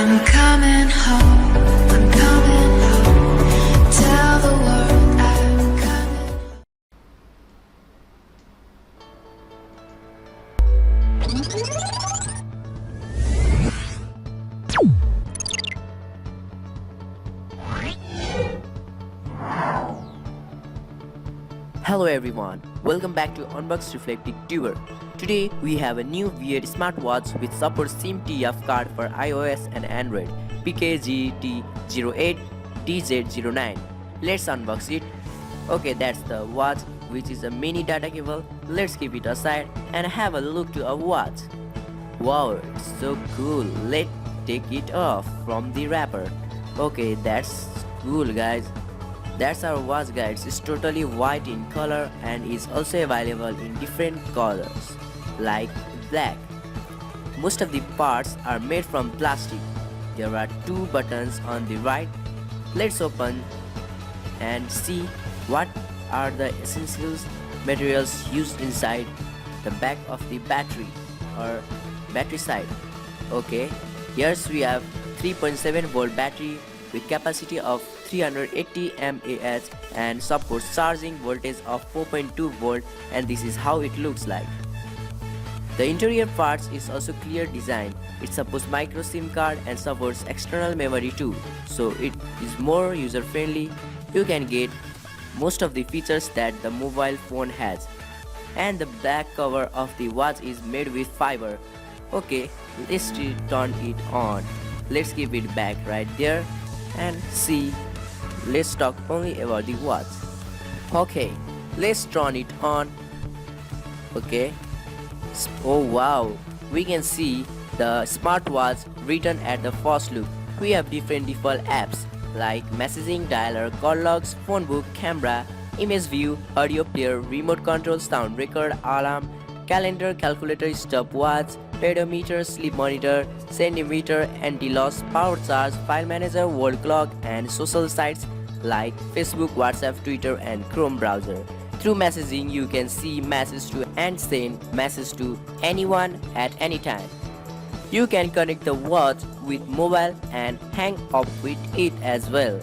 I'm coming home. I'm coming home. Tell the world I'm coming. Hello everyone, welcome back to Unbox Reflective Tuber. Today we have a new weird smartwatch which supports SIM TF card for iOS and Android PKGT08DZ09. Let's unbox it. Okay, that's the watch, which is a mini data cable. Let's keep it aside and have a look to our watch. Wow, it's so cool. Let's take it off from the wrapper. Okay, that's cool guys. That's our watch guys. It's totally white in color and is also available in different colors like black. Most of the parts are made from plastic. There are two buttons on the right. Let's open and see what are the essentials materials used inside the back of the battery or battery side. Okay, here we have 3.7 volt battery with capacity of 380 mAh and supports charging voltage of 4.2 volt, and this is how it looks like. The interior parts is also clear design. It supports micro SIM card and supports external memory too, so it is more user friendly. You can get most of the features that the mobile phone has. And the back cover of the watch is made with fiber. Okay, let's turn it on. Let's keep it back right there and see. Let's talk only about the watch. Okay, let's turn it on. Okay. Oh wow, we can see the smartwatch written at the first look. We have different default apps like messaging, dialer, call logs, phone book, camera, image view, audio player, remote control, sound record, alarm, calendar, calculator, stopwatch, pedometer, sleep monitor, centimeter, anti-loss, power charge, file manager, world clock, and social sites like Facebook, WhatsApp, Twitter, and Chrome browser. Through messaging, you can see messages to and send messages to anyone at any time. You can connect the watch with mobile and hang up with it as well.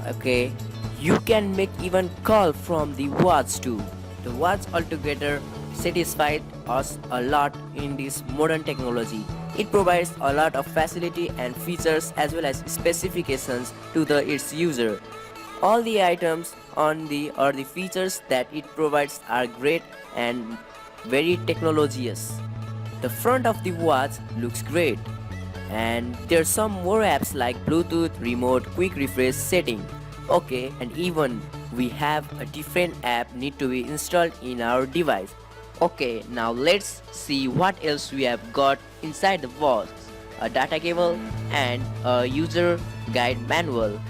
Okay, you can make even call from the watch too. The watch altogether satisfied us a lot in this modern technology. It provides a lot of facility and features as well as specifications to its user. All the items on the features that it provides are great and very technologious. The front of the watch looks great, and there's some more apps like Bluetooth, remote, quick refresh setting. Okay, and even we have a different app need to be installed in our device. Okay, now let's see what else we have got inside the watch. A data cable and a user guide manual.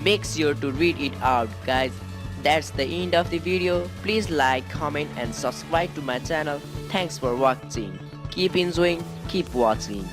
Make sure to read it out guys. That's the end of the video. Please like, comment and subscribe to my channel. Thanks for watching. Keep enjoying, keep watching.